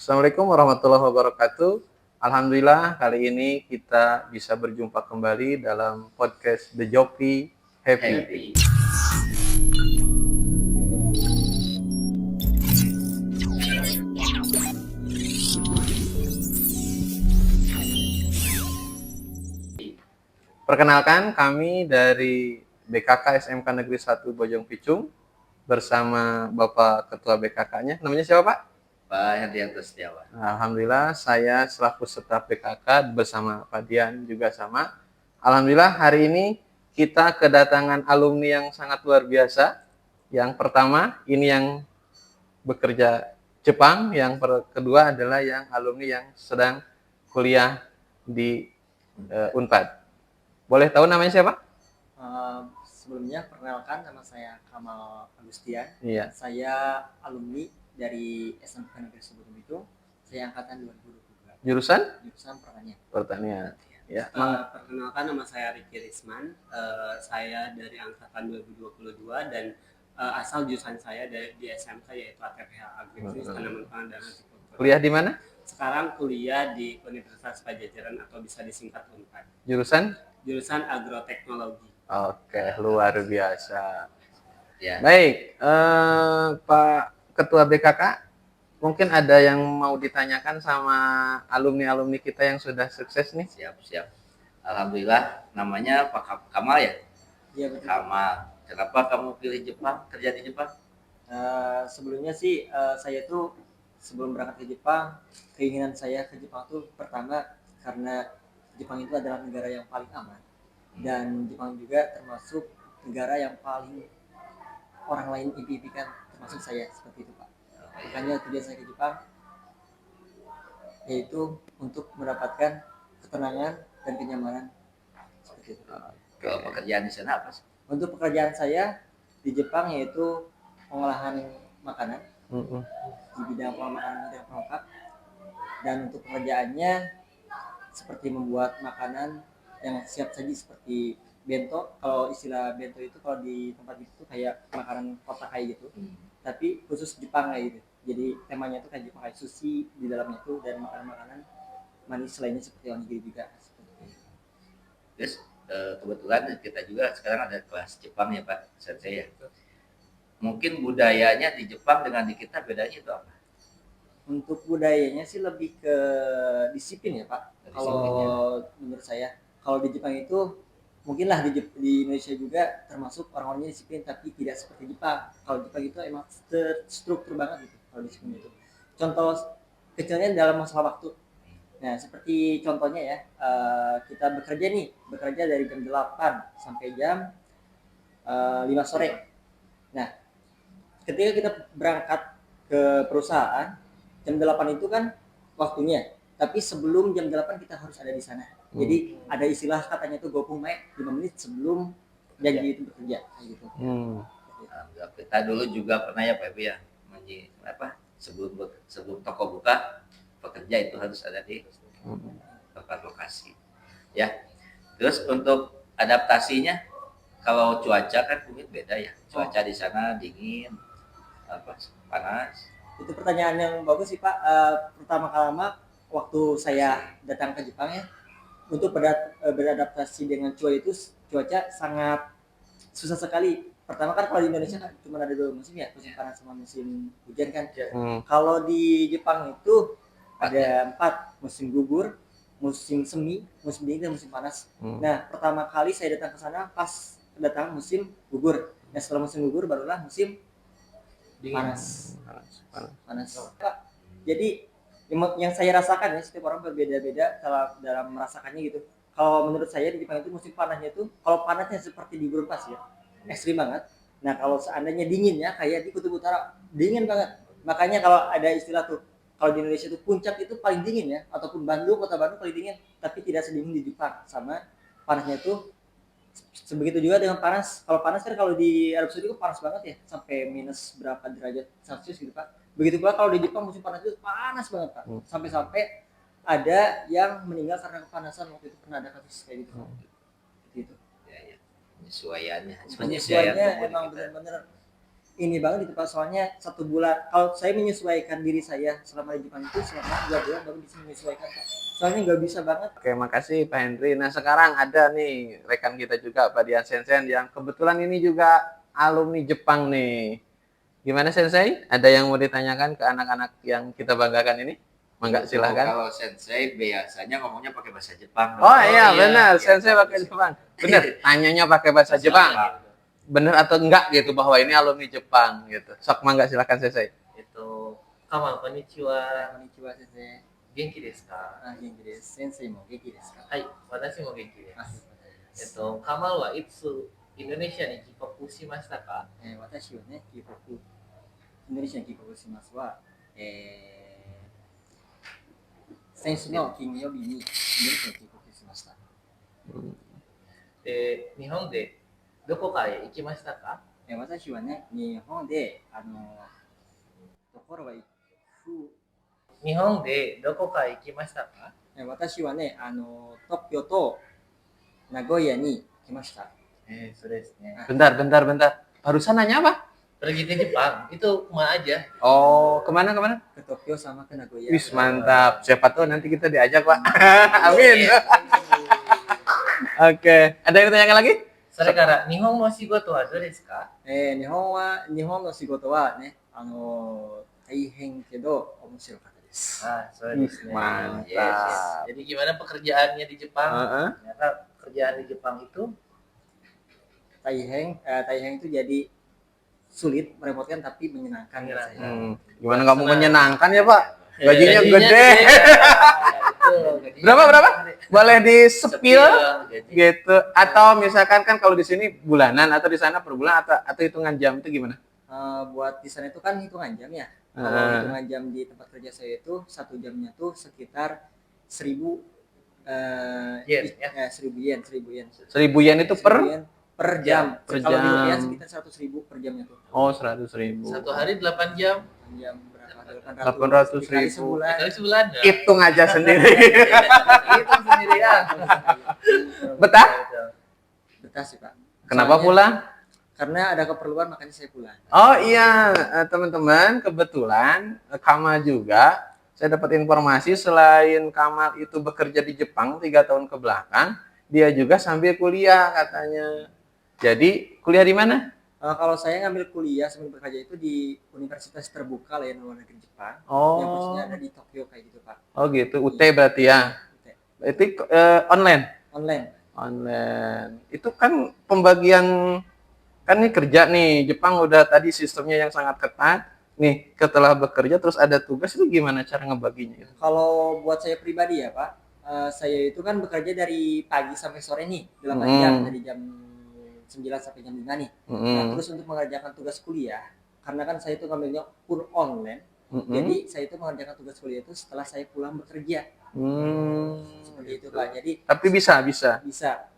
Assalamualaikum warahmatullahi wabarakatuh. Alhamdulillah kali ini kita bisa berjumpa kembali dalam podcast The Jockey Happy. Perkenalkan, kami dari BKK SMK Negeri 1 Bojong Picung bersama Bapak Ketua BKK-nya. Namanya siapa, Pak? Pak Hendianto Setiawan. Alhamdulillah saya selaku staf BKK bersama Pak Dian juga sama. Alhamdulillah hari ini kita kedatangan alumni yang sangat luar biasa. Yang pertama ini yang bekerja Jepang, yang kedua adalah yang alumni yang sedang kuliah di Unpad. Boleh tahu namanya siapa? Sebelumnya perkenalkan, nama saya Kamal Agustian. Iya. Saya alumni dari SMK Negeri 1 Bojong Picung. Saya angkatan 2022. Jurusan Pertanian. Pertanian. Ya. Perkenalkan, nama saya Ricky Risman. Saya dari angkatan 2022 dan asal jurusan saya di SMK yaitu ATPH Agribisnis Tanaman Pangan dan Hortikultura. Kuliah di mana? Sekarang kuliah di Universitas Padjadjaran atau bisa disingkat Unpad. Jurusan agroteknologi. Oke, luar biasa. Ya. Baik, Pak Ketua BKK, mungkin ada yang mau ditanyakan sama alumni-alumni kita yang sudah sukses nih? Siap. Alhamdulillah, namanya Pak Kamal ya? Iya, betul. Kamal. Kenapa kamu pilih Jepang, kerja di Jepang? Sebelumnya sih saya tuh sebelum berangkat ke Jepang, keinginan saya ke Jepang tuh pertama karena Jepang itu adalah negara yang paling aman. Dan Jepang juga termasuk negara yang paling orang lain impi-impikan, termasuk saya, seperti itu, Pak. Makanya tujuan saya ke Jepang yaitu untuk mendapatkan ketenangan dan kenyamanan, seperti itu. Kalau pekerjaan di sana apa sih? Untuk pekerjaan saya di Jepang yaitu pengolahan makanan di bidang pengolahan makanan dan perangkat. Dan untuk pekerjaannya seperti membuat makanan yang siap saji seperti bento. Kalau istilah bento itu kalau di tempat itu kayak makanan kotak kayak gitu. Tapi khusus Jepang kayak gitu. Jadi temanya itu kayak Jepang, kayak sushi di dalamnya itu, dan makanan-makanan manis lainnya seperti onigiri juga. Terus kebetulan kita juga sekarang ada kelas Jepang ya Pak Sensei ya. Mungkin budayanya di Jepang dengan di kita bedanya itu apa? Untuk budayanya sih lebih ke disiplin ya Pak. Kalau menurut saya, kalau di Jepang itu mungkinlah di Indonesia juga termasuk orang-orangnya disiplin, tapi tidak seperti Jepang. Kalau Jepang itu emang terstruktur banget gitu kalau disiplin itu. Contoh kecilnya dalam masalah waktu. Nah, seperti contohnya ya, kita bekerja dari jam 8 sampai jam 5 sore. Nah, ketika kita berangkat ke perusahaan, jam 8 itu kan waktunya, tapi sebelum jam 8 kita harus ada di sana. Jadi ada istilah katanya tuh gopume 5 menit sebelum janji itu bekerja kayak gitu. Kita dulu juga pernah ya Pak ya, sebelum toko buka, pekerja itu harus ada di tempat lokasi. Ya. Terus untuk adaptasinya, kalau cuaca kan mungkin beda ya. Cuaca di sana dingin, panas. Itu pertanyaan yang bagus sih Pak. Pertama-kali waktu saya datang ke Jepang ya, untuk beradaptasi dengan cuaca sangat susah sekali. Pertama kan kalau di Indonesia kan cuma ada 2 musim ya, musim panas sama musim hujan kan. Kalau di Jepang itu ada 4, musim gugur, musim semi, musim dingin, dan musim panas. Nah, pertama kali saya datang ke sana pas datang musim gugur. Nah, setelah musim gugur barulah musim panas. Pak. Jadi yang saya rasakan ya, setiap orang berbeda-beda dalam merasakannya gitu. Kalau menurut saya di Jepang itu musim panasnya itu, kalau panasnya seperti di gurun pasir, ekstrim banget. Nah, kalau seandainya dinginnya kayak di Kutub Utara, dingin banget. Makanya kalau ada istilah tuh, kalau di Indonesia itu puncak itu paling dingin ya, ataupun kota Bandung paling dingin, tapi tidak sedingin di Jepang. Sama panasnya itu sebegitu juga dengan panas. Kalau panas kan kalau di Arab Saudi itu panas banget ya, sampai minus berapa derajat Celcius gitu Pak. Begitu pula kalau di Jepang musim panas itu panas banget Pak. Sampai-sampai ada yang meninggal karena kepanasan, waktu itu pernah ada kasus kayak gitu. Gitu. Ya. Penyesuaiannya Penyesuaiannya emang benar-benar ini banget di tempat, soalnya 1 bulan kalau saya menyesuaikan diri saya selama di Jepang itu selama 2 bulan baru bisa menyesuaikan Pak. Soalnya nggak bisa banget. Oke, makasih Pak Henry. Nah, sekarang ada nih rekan kita juga Pak Dian Sensen yang kebetulan ini juga alumni Jepang nih. Gimana Sensei? Ada yang mau ditanyakan ke anak-anak yang kita banggakan ini? Mangga, silahkan. Kalau sensei biasanya ngomongnya pakai bahasa Jepang. Oh iya, benar. iya, Sensei pakai Jepang. Benar, tanyanya pakai bahasa Jepang. Benar atau enggak gitu bahwa ini alumni Jepang gitu. Sok mangga, silahkan Sensei. カマこんにちは。こんにちは先生。元気ですか？あ、元気です。先生も元気ですか？はい、私も元気であ、す。カマはいつインドネシアに帰国しましたか？私はね、インドネシアに帰国しますは、先週の金曜日にインドネシアに帰国しました。で、日本でどこかへ行きましたか？私はね、日本で、ところは日本でどこかへ行きましたか？私はね、東京と名古屋に来ました。そうですね。 Bentar. Barusan nanya apa? Pergi ke Jepang, itu kemana aja? Oh, kemana? Ke Tokyo sama ke Nagoya. Wis, mantap. Siapa tahu nanti kita diajak, Pak. Amin. Oke. Ada yang ditanyakan lagi? それから日本の仕事はどうですか？日本の仕事はね、大変けど面白かったです。そうですね。 Mantap. Yes. Jadi gimana pekerjaannya di Jepang? Heeh. Ternyata pekerjaan di Jepang itu 大変itu jadi sulit, merepotkan tapi menyenangkan. Gimana nggak mau menyenangkan ya, Pak? Gajinya gede. Gajinya Berapa? Boleh di-spill gaji. gitu. Atau misalkan kan kalau di sini bulanan atau di sana per bulan atau hitungan jam itu gimana? Buat di sana itu kan hitungan jam ya. Kalau hitungan jam di tempat kerja saya itu 1 jamnya tuh sekitar 1000 yen, ya? 1000 yen. 1.000 yen itu per 1000 yen per jam. Per Kalau di jam. rupiah sekitar 100.000 per jamnya tuh. oh 100.000. Satu hari 8 jam. Jam berapa? 800.000. Dikali sebulan. Kali sebulan. Ya? Hitung aja sendiri. Itu sendirian. Betah? Betah sih Pak. Kenapa Soalnya- pulang? Karena ada keperluan makanya saya pulang. Oh iya, teman-teman, kebetulan Kamal juga saya dapat informasi selain Kamal itu bekerja di Jepang 3 tahun ke belakang, dia juga sambil kuliah katanya. Jadi kuliah di mana? Kalau saya ngambil kuliah sambil bekerja itu di universitas terbuka lah ya luar negeri Jepang. Oh. Yang posisinya ada di Tokyo kayak gitu Pak. Oh gitu, UT berarti ya. Itu online. Online. Itu kan pembagian kan nih kerja nih, Jepang udah tadi sistemnya yang sangat ketat. Nih, setelah bekerja terus ada tugas itu gimana cara ngebaginya? Kalau buat saya pribadi ya Pak, saya itu kan bekerja dari pagi sampai sore nih, 8 jam dari jam 9 sampai jam 5 nih. Nah, terus untuk mengerjakan tugas kuliah, karena kan saya itu ngambilnya pur online, jadi saya itu mengerjakan tugas kuliah itu setelah saya pulang bekerja. Seperti itu Pak. Jadi Tapi bisa. bisa.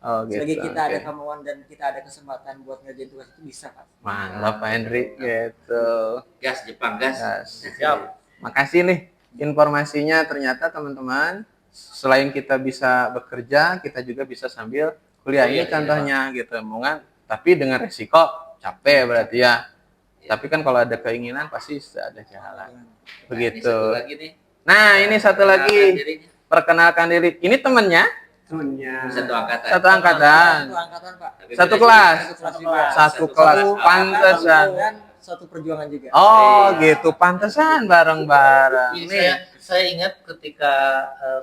Oh gitu. Selagi kita ada Oke. kemauan dan kita ada kesempatan buat ngerjain tugas itu bisa Pak. Mantap Pak Henry gitu. Gas Jepang, gas. Siap. Makasih nih informasinya, ternyata teman-teman selain kita bisa bekerja, kita juga bisa sambil kuliah. Ini contohnya gitu, tapi dengan resiko capek berarti ya. Tapi kan kalau ada keinginan pasti ada jalan. Begitu. Ini satu lagi nih. Nah, ini satu lagi. Dirinya. Perkenalkan diri. Ini temennya Satu angkatan. satu angkatan. Satu angkatan Pak. Tapi Satu beda kelas. juga. Satu kelas juga. Satu kelas. Pantesan. Dan satu perjuangan juga. Oh, gitu. Pantesan bareng-bareng. Iya, Nih. saya ingat ketika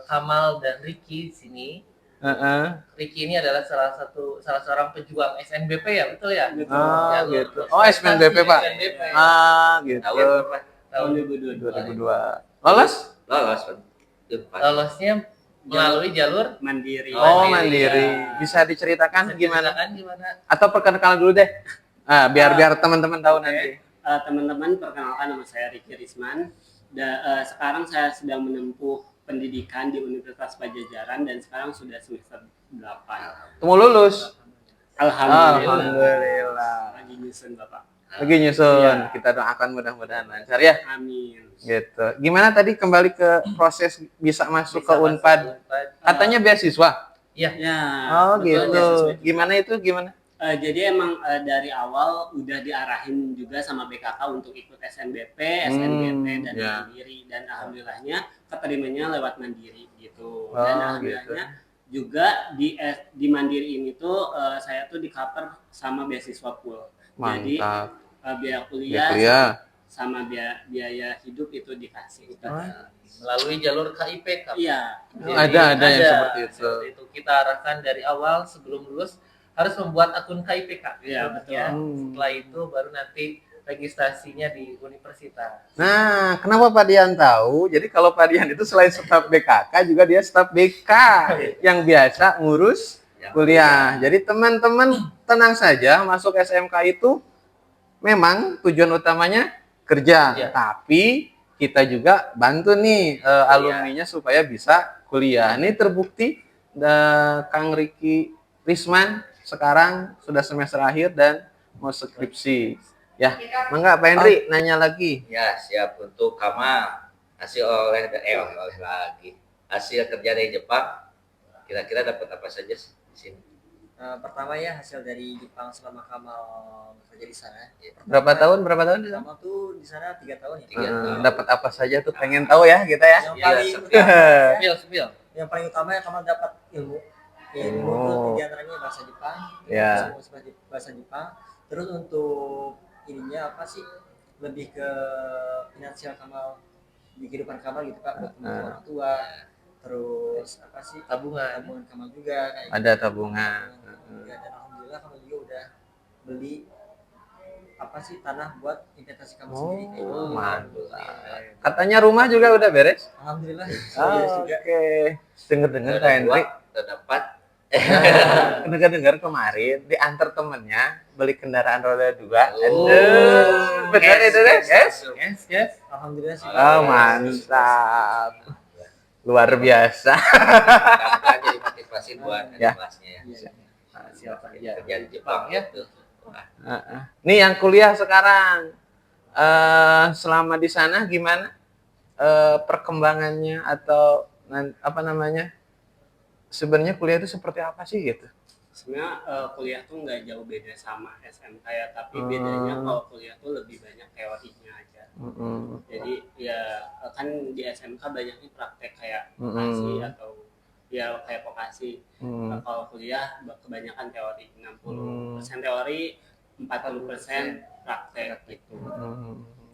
Kamal dan Ricky di sini. Heeh. Ricky ini adalah salah seorang pejuang SNBP ya, betul ya? Oh, Ya, gitu. Oh, SNBP, Pak. SNBP. Gitu. Tahun berapa? Tahun 2002. Lolos? Lolos. Depan. lolosnya melalui jalur Mandiri. Oh, mandiri. mandiri. Bisa diceritakan gimana? Kan gimana? Atau perkenalan dulu deh. Biar teman-teman tahu nanti. Teman-teman, perkenalkan nama saya Ricky Risman. Sekarang saya sedang menempuh pendidikan di Universitas Pajajaran dan sekarang sudah semester 8. Mau lulus? Alhamdulillah. Lagi nyusun Bapak. Lagi nyusun. Iya. Kita doakan mudah-mudahan lancar ya. Amin. Gitu. Gimana tadi kembali ke proses bisa masuk ke Unpad? Katanya beasiswa. Iya. Ya. Oh, betul, gitu. beasiswa. Gimana itu? Gimana? Jadi emang dari awal udah diarahin juga sama BKK untuk ikut SNBP, SNBT dan ya. Mandiri, dan alhamdulillahnya keterimanya lewat Mandiri gitu. Oh, Dan alhamdulillahnya juga di Mandiri ini tuh saya tuh di cover sama beasiswa full. Jadi Mantap. biaya Ya, kuliah kuliah. sama biaya hidup itu dikasih. Melalui jalur KIPK. Iya. Oh, ada yang seperti itu. Seperti itu. Kita arahkan dari awal sebelum lulus harus membuat akun KIPK. Iya, betul. Setelah itu baru nanti registrasinya di universitas. Nah, kenapa Pak Dian tahu? Jadi kalau Pak Dian itu selain staf BKK juga dia staf BK yang biasa ngurus kuliah. Jadi teman-teman tenang saja, masuk SMK itu memang tujuan utamanya kerja, Iya. tapi kita juga bantu nih alumninya supaya bisa kuliah. Ini terbukti Kang Riki Risman sekarang sudah semester akhir dan mau skripsi. Ya, mangga Pak Henry nanya lagi. Ya, siap untuk Kamal. Oleh lagi. Hasil kerja dari Jepang, kira-kira dapat apa saja di sini? Pertama ya hasil dari Jepang selama Kamal kerja di sana. Berapa tahun di sana? Kamal tuh di sana 3 tahun ya. 3 tahun. Dapat apa saja tuh pengen tahu ya kita ya. Yang Iya, paling sepil. utama ya, Spill. yang paling utama ya Kamal dapat ilmu. Ilmu itu diantaranya bahasa Jepang, Ya. bahasa Jepang. Terus untuk ininya apa sih? Lebih ke finansial Kamal di kehidupan Kamal gitu Pak, buat orang tua. Terus apa sih? Tabungan. Tabungan Kamal juga kayak Ada tabungan. Ya, dan alhamdulillah Kamal juga udah beli apa sih tanah buat investasi Kamal sendiri kayak gitu. Mantap. Katanya rumah juga udah beres? Alhamdulillah. Oke. juga. Dengar-dengar Kak Henry. Terdapat Dengar-dengar kemarin diantar temennya beli kendaraan roda 2. Oh. Aduh, benar itu deh, guys. Yes. Alhamdulillah sih. Oh, mantap. Luar biasa. mudah-mudahan jadi motivasi buat Ya. kelasnya ya. Iya. Silakan Kerja di Jepang ya. ya. Nih yang kuliah sekarang, selama di sana gimana perkembangannya atau apa namanya? Sebenarnya kuliah itu seperti apa sih gitu? Sebenarnya kuliah tuh nggak jauh beda sama SMK ya, tapi bedanya kalau kuliah tuh lebih banyak teorinya aja. Jadi ya kan di SMK banyaknya praktek kayak vokasi atau ya kayak vokasi. Kalau kuliah kebanyakan teori, 60% teori, 40% praktek gitu.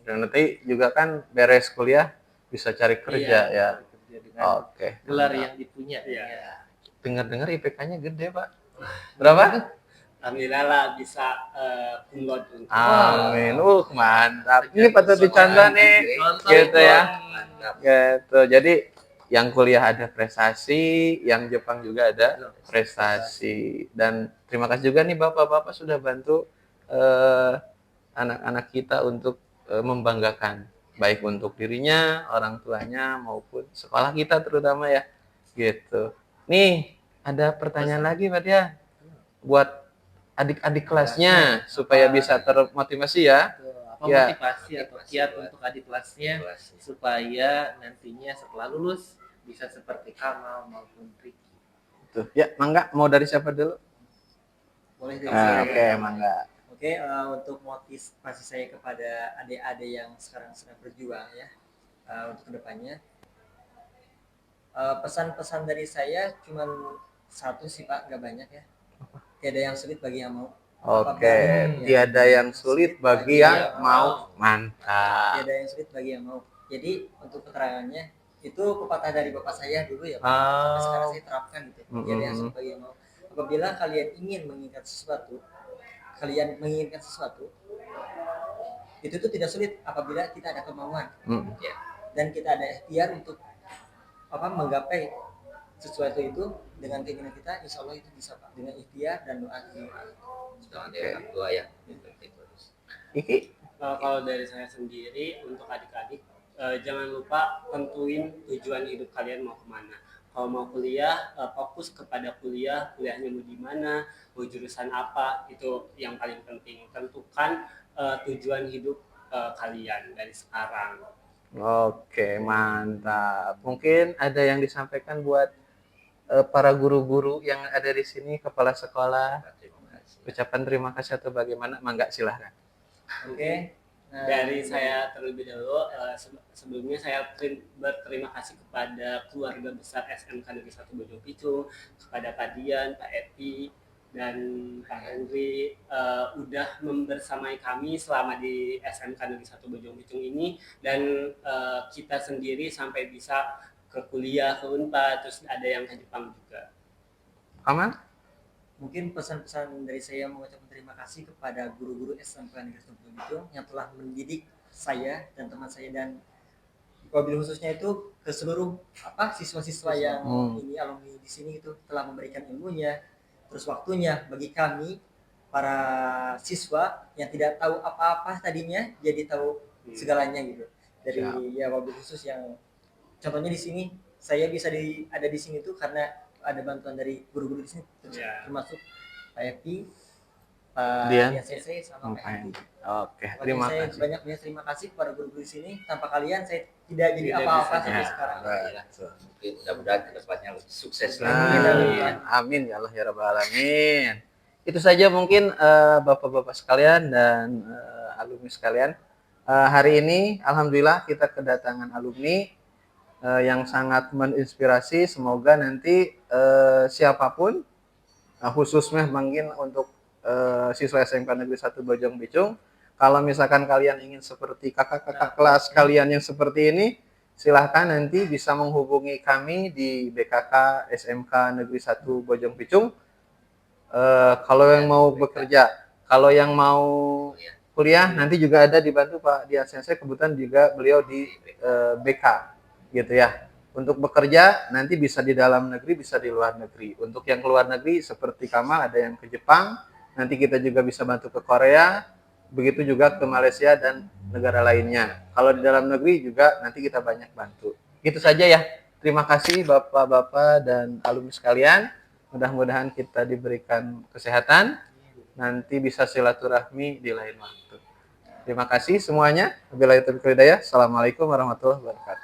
Dan nanti juga kan beres kuliah bisa cari kerja ya. Kerja dengan Oke. gelar yang dipunya. Iya. Ya. Dengar-dengar IPK-nya gede, Pak. Berapa? Alhamdulillah lah bisa cum laude untuk Amin. Mantap. Ini patut dicontoh nih. Contoh Gitu ya. Mantap. Gitu. Jadi yang kuliah ada prestasi, yang Jepang juga ada prestasi. Dan terima kasih juga nih Bapak-bapak sudah bantu anak-anak kita untuk membanggakan, baik untuk dirinya, orang tuanya maupun sekolah kita terutama ya. Gitu. Nih, ada pertanyaan lagi Pak Dian. Buat adik-adik kelasnya supaya bisa termotivasi ya. Apa Ya. motivasi atau kiat untuk adik kelasnya supaya nantinya setelah lulus bisa seperti Kamal maupun Ricky. Tuh, ya, mangga mau dari siapa dulu? Boleh dari Nah, saya. oke, mangga. Oke, untuk motivasi saya kepada adik-adik yang sekarang sedang berjuang ya, untuk kedepannya, pesan-pesan dari saya cuma satu sih Pak, nggak banyak ya. Tiada yang sulit bagi yang mau. Oke, tiada yang sulit bagi yang mau. Mantap. Tiada yang sulit bagi yang mau. Jadi untuk keterangannya itu pepatah dari bapak saya dulu ya Pak. Oh. Sampai sekarang saya terapkan gitu. Tiada yang sulit bagi yang mau. Apabila kalian ingin menginginkan sesuatu, itu tuh tidak sulit apabila kita ada kemauan Ya. dan kita ada ikhtiar untuk menggapai sesuatu itu dengan keinginan kita, insya Allah itu bisa Pak, dengan ikhtiar dan doa. Doa dari orang tua ya. Iki, Kalau dari saya sendiri untuk adik-adik jangan lupa tentuin tujuan hidup kalian mau kemana. Kalau mau kuliah fokus kepada kuliahnya mau di mana, mau jurusan apa, itu yang paling penting. Tentukan tujuan hidup kalian dari sekarang. oke, mantap. Mungkin ada yang disampaikan buat para guru-guru yang ada di sini, kepala sekolah. Terima kasih. ucapan terima kasih atau bagaimana? Mangga silahkan. Oke. Dari saya terlebih dahulu, sebelumnya saya berterima kasih kepada keluarga besar SMK Negeri 1 Bojong Picung, kepada Pak Dian, Pak Epi, dan Pak Henry udah membersamai kami selama di SMK Negeri 1 Bojong Picung ini, dan kita sendiri sampai bisa ke kuliah ke Unpad, terus ada yang ke Jepang juga. Aman? Mungkin pesan-pesan dari saya mengucapkan terima kasih kepada guru-guru SMK Negeri 1 Bojong Picung yang telah mendidik saya dan teman saya, dan wabil khususnya itu ke seluruh siswa-siswa yang ini alumni di sini itu telah memberikan ilmunya, terus waktunya bagi kami para siswa yang tidak tahu apa-apa tadinya jadi tahu segalanya gitu. Dari ya wabil khusus yang contohnya di sini saya bisa ada di sini tuh karena ada bantuan dari guru-guru di sini, termasuk Pak Epi, Pak Dian CC sama Pak Epi. Oke, terima kasih. Banyak terima kasih kepada guru-guru di sini. Tanpa kalian saya tidak jadi apa-apa sampai sekarang. Mungkin mudah-mudahan kedepannya lebih sukses lagi. Amin ya Allah ya Rabbal Alamin. Itu saja mungkin bapak-bapak sekalian dan alumni sekalian. Hari ini alhamdulillah kita kedatangan alumni yang sangat menginspirasi. Semoga nanti siapapun, khususnya mungkin untuk siswa SMK Negeri 1 Bojong Picung, kalau misalkan kalian ingin seperti kakak-kakak kelas kalian yang seperti ini, silahkan nanti bisa menghubungi kami di BKK SMK Negeri 1 Bojong Picung. Kalau yang mau bekerja, kalau yang mau kuliah, nanti juga ada dibantu Pak Dian Sensei, kebetulan juga beliau di BK. Gitu ya. Untuk bekerja nanti bisa di dalam negeri, bisa di luar negeri. Untuk yang keluar negeri seperti Kamal ada yang ke Jepang, nanti kita juga bisa bantu ke Korea, begitu juga ke Malaysia dan negara lainnya. Kalau di dalam negeri juga nanti kita banyak bantu. Itu saja ya. Terima kasih Bapak-bapak dan alumni sekalian. Mudah-mudahan kita diberikan kesehatan, nanti bisa silaturahmi di lain waktu. Terima kasih semuanya. Wabillahi taufiq wal hidayah. Assalamualaikum warahmatullahi wabarakatuh.